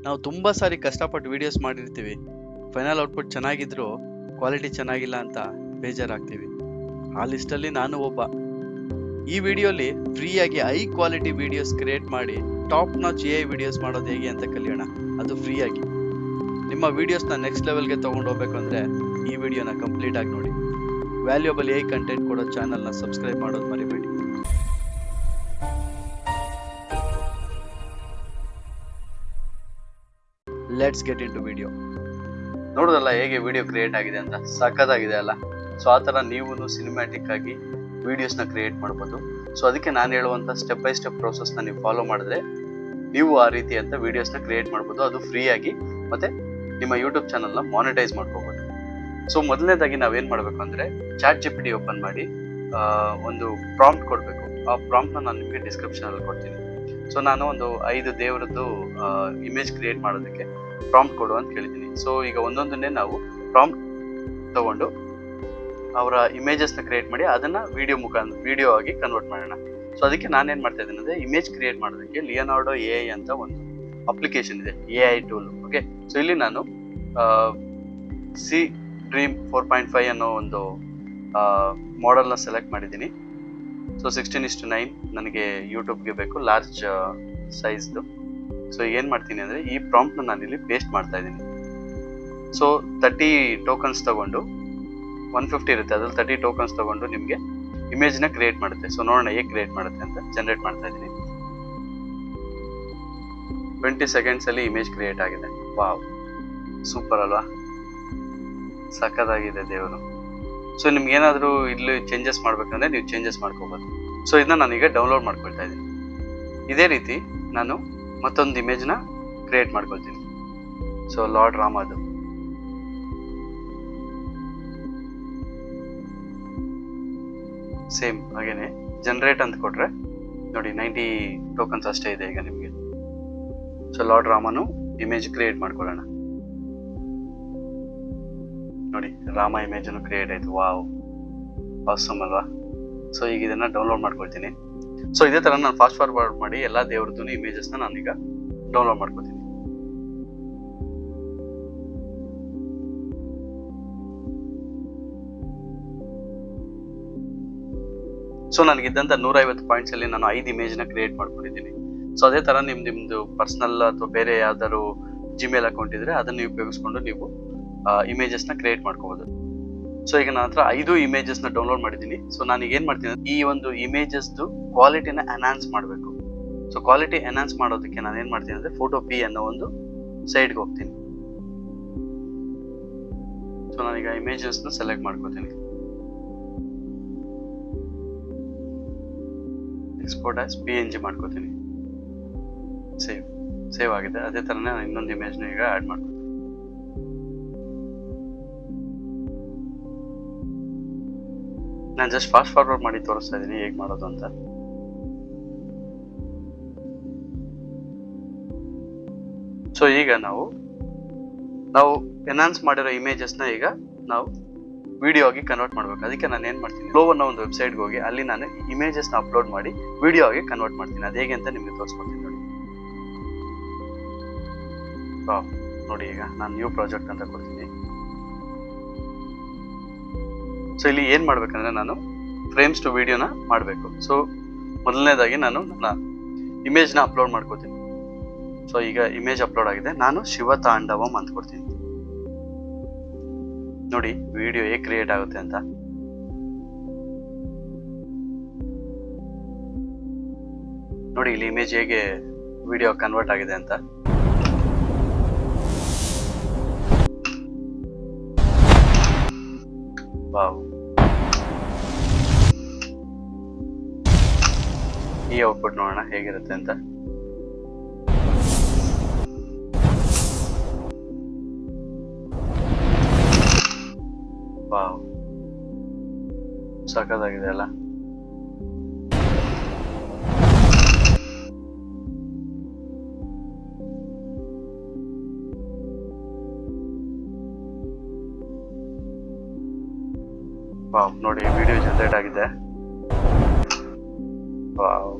ನಾವು ತುಂಬ ಸಾರಿ ಕಷ್ಟಪಟ್ಟು ವೀಡಿಯೋಸ್ ಮಾಡಿರ್ತೀವಿ, ಫೈನಲ್ ಔಟ್ಪುಟ್ ಚೆನ್ನಾಗಿದ್ರೂ ಕ್ವಾಲಿಟಿ ಚೆನ್ನಾಗಿಲ್ಲ ಅಂತ ಬೇಜಾರಾಗ್ತೀವಿ. ಆ ಲಿಸ್ಟಲ್ಲಿ ನಾನು ಒಬ್ಬ. ಈ ವಿಡಿಯೋಲಿ ಫ್ರೀಯಾಗಿ ಹೈ ಕ್ವಾಲಿಟಿ ವಿಡಿಯೋಸ್ ಕ್ರಿಯೇಟ್ ಮಾಡಿ ಟಾಪ್ ನಾಚ್ AI ವಿಡಿಯೋಸ್ ಮಾಡೋದು ಹೇಗೆ ಅಂತ ಕಲಿಯೋಣ, ಅದು ಫ್ರೀಯಾಗಿ. ನಿಮ್ಮ ವಿಡಿಯೋಸ್ನ ನೆಕ್ಸ್ಟ್ ಲೆವೆಲ್ಗೆ ತೊಗೊಂಡು ಹೋಗ್ಬೇಕು ಅಂದರೆ ಈ ವಿಡಿಯೋನ ಕಂಪ್ಲೀಟ್ ಆಗಿ ನೋಡಿ. ವ್ಯಾಲ್ಯೂಯಬಲ್ AI ಕಂಟೆಂಟ್ ಕೊಡೋ ಚಾನಲ್ನ ಸಬ್ಸ್ಕ್ರೈಬ್ ಮಾಡೋದು ಮರಿಬೇಡಿ. Let's get into video. ನೋಡೋದಲ್ಲ ಹೇಗೆ ವಿಡಿಯೋ ಕ್ರಿಯೇಟ್ ಆಗಿದೆ ಅಂತ, ಸಖತ್ತಾಗಿದೆ ಅಲ್ಲ. ಸೊ ಆ ಥರ ನೀವು ಸಿನಿಮ್ಯಾಟಿಕ್ ಆಗಿ ವಿಡಿಯೋಸ್ನ ಕ್ರಿಯೇಟ್ ಮಾಡ್ಬೋದು. ಸೊ ಅದಕ್ಕೆ ನಾನು ಹೇಳುವಂಥ ಸ್ಟೆಪ್ ಬೈ ಸ್ಟೆಪ್ ಪ್ರೋಸೆಸ್ನ ನೀವು ಫಾಲೋ ಮಾಡಿದ್ರೆ ನೀವು ಆ ರೀತಿ ಅಂತ ವಿಡಿಯೋಸ್ನ ಕ್ರಿಯೇಟ್ ಮಾಡ್ಬೋದು, ಅದು ಫ್ರೀಯಾಗಿ. ಮತ್ತು ನಿಮ್ಮ ಯೂಟ್ಯೂಬ್ ಚಾನಲ್ನ ಮಾನಿಟೈಸ್ ಮಾಡ್ಕೋಬೋದು. ಸೊ ಮೊದಲನೇದಾಗಿ ನಾವೇನು ಮಾಡಬೇಕು ಅಂದರೆ ChatGPT ಓಪನ್ ಮಾಡಿ ಒಂದು ಪ್ರಾಂಪ್ಟ್ ಕೊಡಬೇಕು. ಆ ಪ್ರಾಂಪ್ಟ್ನ ನಾನು ನಿಮಗೆ ಡಿಸ್ಕ್ರಿಪ್ಷನಲ್ಲಿ ಕೊಡ್ತೀನಿ. ಸೊ ನಾನು ಒಂದು 5 ದೇವರದ್ದು ಇಮೇಜ್ ಕ್ರಿಯೇಟ್ ಮಾಡೋದಕ್ಕೆ ಪ್ರಾಂಪ್ಟ್ ಕೊಡು ಅಂತ ಕೇಳಿದ್ದೀನಿ. ಸೊ ಈಗ ಒಂದೊಂದನ್ನೇ ನಾವು ಪ್ರಾಂಪ್ಟ್ ತಗೊಂಡು ಅವರ ಇಮೇಜಸ್ನ ಕ್ರಿಯೇಟ್ ಮಾಡಿ ಅದನ್ನು ವಿಡಿಯೋ ಆಗಿ ಕನ್ವರ್ಟ್ ಮಾಡೋಣ. ಸೊ ಅದಕ್ಕೆ ನಾನೇನು ಮಾಡ್ತಾ ಇದ್ದೀನಿ ಅಂದರೆ ಇಮೇಜ್ ಕ್ರಿಯೇಟ್ ಮಾಡೋದಕ್ಕೆ ಲಿಯೋನಾರ್ಡೋ AI ಅಂತ ಒಂದು ಅಪ್ಲಿಕೇಶನ್ ಇದೆ, AI ಟೂಲ್. ಓಕೆ, ಸೊ ಇಲ್ಲಿ ನಾನು Dream 4.5 ಅನ್ನೋ ಒಂದು ಮಾಡೆಲ್ನ ಸೆಲೆಕ್ಟ್ ಮಾಡಿದ್ದೀನಿ. ಸೊ 16:9 ನನಗೆ ಯೂಟ್ಯೂಬ್ಗೆ ಬೇಕು, ಲಾರ್ಜ್ ಸೈಜ್ದು. ಸೊ ಏನು ಮಾಡ್ತೀನಿ ಅಂದರೆ ಈ ಪ್ರಾಂಪ್ಟ್ನ ನಾನಿಲ್ಲಿ ಪೇಸ್ಟ್ ಮಾಡ್ತಾ ಇದ್ದೀನಿ. ಸೊ 30 ಟೋಕನ್ಸ್ ತಗೊಂಡು 150 ಇರುತ್ತೆ, ಅದ್ರಲ್ಲಿ 30 ಟೋಕನ್ಸ್ ತಗೊಂಡು ನಿಮಗೆ ಇಮೇಜ್ನ ಕ್ರಿಯೇಟ್ ಮಾಡುತ್ತೆ. ಸೊ ನೋಡೋಣ ಹೇಗೆ ಕ್ರಿಯೇಟ್ ಮಾಡುತ್ತೆ ಅಂತ ಜನರೇಟ್ ಮಾಡ್ತಾ ಇದ್ದೀನಿ. 20 ಸೆಕೆಂಡ್ಸಲ್ಲಿ ಇಮೇಜ್ ಕ್ರಿಯೇಟ್ ಆಗಿದೆ. ವಾವ್, ಸೂಪರ್ ಅಲ್ವಾ, ಸಖತ್ತಾಗಿದೆ ದೇವರು. ಸೊ ನಿಮ್ಗೆ ಏನಾದರೂ ಇಲ್ಲಿ ಚೇಂಜಸ್ ಮಾಡ್ಬೇಕಂದ್ರೆ ನೀವು ಚೇಂಜಸ್ ಮಾಡ್ಕೋಬೋದು. ಸೊ ಇದನ್ನ ನಾನೀಗ ಡೌನ್ಲೋಡ್ ಮಾಡ್ಕೊಳ್ತಾ ಇದ್ದೀನಿ. ಇದೇ ರೀತಿ ನಾನು ಮತ್ತೊಂದು ಇಮೇಜ್ನ ಕ್ರಿಯೇಟ್ ಮಾಡ್ಕೊಳ್ತೀನಿ. ಸೊ ಲಾರ್ಡ್ ರಾಮದು. ಸೇಮ್ ಹಾಗೇನೆ ಜನರೇಟ್ ಅಂತ ಕೊಟ್ರೆ ನೋಡಿ 90 ಟೋಕನ್ಸ್ ಅಷ್ಟೇ ಇದೆ ಈಗ ನಿಮಗೆ. ಸೊ ಲಾರ್ಡ್ ರಾಮನು ಇಮೇಜ್ ಕ್ರಿಯೇಟ್ ಮಾಡ್ಕೊಳ್ಳೋಣ. ನೋಡಿ ರಾಮ ಇಮೇಜನ್ನು ಕ್ರಿಯೇಟ್ ಆಯಿತು. ವಾವ್, ಆಸಮ್ ಅಲ್ವಾ. ಸೊ ಈಗ ಇದನ್ನು ಡೌನ್ಲೋಡ್ ಮಾಡ್ಕೊಳ್ತೀನಿ. ಸೊ ಇದೇ ಥರ ನಾನು ಫಾಸ್ಟ್ ಫಾರ್ವರ್ಡ್ ಮಾಡಿ ಎಲ್ಲ ದೇವ್ರದ್ದು ಇಮೇಜಸ್ನ ನಾನೀಗ ಡೌನ್ಲೋಡ್ ಮಾಡ್ಕೊತೀನಿ. ಸೊ ನನಗಿದ್ದಂಥ 150 ಪಾಯಿಂಟ್ಸಲ್ಲಿ ನಾನು 5 ಇಮೇಜ್ನ ಕ್ರಿಯೇಟ್ ಮಾಡ್ಕೊಂಡಿದ್ದೀನಿ. ಸೊ ಅದೇ ಥರ ನಿಮ್ಮದು ಪರ್ಸ್ನಲ್ ಅಥವಾ ಬೇರೆ ಯಾವ್ದಾದ್ರು ಜಿಮೇಲ್ ಅಕೌಂಟ್ ಇದ್ದರೆ ಅದನ್ನು ಉಪಯೋಗಿಸ್ಕೊಂಡು ನೀವು ಇಮೇಜಸ್ನ ಕ್ರಿಯೇಟ್ ಮಾಡ್ಕೋಬೋದು. ಸೊ ಈಗ ನನ್ನ ಹತ್ರ 5 ಇಮೇಜಸ್ನ ಡೌನ್ಲೋಡ್ ಮಾಡಿದ್ದೀನಿ. ಸೊ ನಾನೀಗ ಏನು ಮಾಡ್ತೀನಿ, ಈ ಒಂದು ಇಮೇಜಸ್ದು ಕ್ವಾಲಿಟಿನ ಎನ್ಹಾನ್ಸ್ ಮಾಡಬೇಕು. ಸೊ ಕ್ವಾಲಿಟಿ ಎನ್ಹಾನ್ಸ್ ಮಾಡೋದಕ್ಕೆ ನಾನು ಏನು ಮಾಡ್ತೀನಿ ಅಂದರೆ ಫೋಟೋ P ಅನ್ನೋ ಒಂದು ಸೈಡ್ಗೆ ಹೋಗ್ತೀನಿ. ಸೊ ನಾನೀಗ ಇಮೇಜಸ್ನ ಸೆಲೆಕ್ಟ್ ಮಾಡ್ಕೋತೀನಿ. ಎಕ್ಸ್ಪೋರ್ಟ್ ಆಸ್ PNG ಮಾಡ್ಕೋತೀನಿ. ಸೇವ್ ಆಗಿದೆ. ಅದೇ ಥರನೇ ನಾನು ಇನ್ನೊಂದು ಇಮೇಜ್ನ ಈಗ ಆ್ಯಡ್ ಮಾಡ್ತೀನಿ. ನಾನು ಜಸ್ಟ್ ಫಾಸ್ಟ್ ಫಾರ್ವರ್ಡ್ ಮಾಡಿ ತೋರಿಸ್ತಾ ಇದ್ದೀನಿ ಹೇಗೆ ಮಾಡೋದು ಅಂತ. ಸೊ ಈಗ ನಾವು ಎನ್ಹಾನ್ಸ್ ಮಾಡಿರೋ ಇಮೇಜಸ್ನ ಈಗ ನಾವು ವಿಡಿಯೋ ಆಗಿ ಕನ್ವರ್ಟ್ ಮಾಡಬೇಕು. ಅದಕ್ಕೆ ನಾನು ಏನು ಮಾಡ್ತೀನಿ, ಫ್ಲೋ ಅನ್ನೋ ಒಂದು ವೆಬ್ಸೈಟ್ಗೆ ಹೋಗಿ ಅಲ್ಲಿ ನಾನು ಇಮೇಜಸ್ನ ಅಪ್ಲೋಡ್ ಮಾಡಿ ವಿಡಿಯೋ ಆಗಿ ಕನ್ವರ್ಟ್ ಮಾಡ್ತೀನಿ. ಅದು ಹೇಗೆ ಅಂತ ನಿಮಗೆ ತೋರಿಸ್ಕೊಡ್ತೀನಿ ನೋಡಿ. ನೋಡಿ ಈಗ ನಾನು ನ್ಯೂ ಪ್ರಾಜೆಕ್ಟ್ ಅಂತ ಕೊಡ್ತೀನಿ. ಸೊ ಇಲ್ಲಿ ಏನು ಮಾಡ್ಬೇಕಂದ್ರೆ ನಾನು ಫ್ರೇಮ್ಸ್ ಟು ವಿಡಿಯೋನ ಮಾಡಬೇಕು. ಸೊ ಮೊದಲನೇದಾಗಿ ನಾನು ನನ್ನ ಇಮೇಜ್ನ ಅಪ್ಲೋಡ್ ಮಾಡ್ಕೋತೀನಿ. ಸೊ ಈಗ ಇಮೇಜ್ ಅಪ್ಲೋಡ್ ಆಗಿದೆ. ನಾನು ಶಿವತಾಂಡವಂ ಅಂತ ಕೊಡ್ತೀನಿ. ನೋಡಿ ವಿಡಿಯೋ ಹೇಗೆ ಕ್ರಿಯೇಟ್ ಆಗುತ್ತೆ ಅಂತ. ನೋಡಿ ಇಲ್ಲಿ ಇಮೇಜ್ ಹೇಗೆ ವಿಡಿಯೋ ಕನ್ವರ್ಟ್ ಆಗಿದೆ ಅಂತ. ವಾವ್, ಈ ಔಟ್ಪುಟ್ ನೋಡೋಣ ಹೇಗಿರುತ್ತೆ ಅಂತ. ವಾವ್, ಸಖತ್ತಾಗಿದೆ ಅಲ್ಲ. ವಾವ್, ನೋಡಿ ವಿಡಿಯೋ ಜನರೇಟ್ ಆಗಿದೆ. ವಾವ್.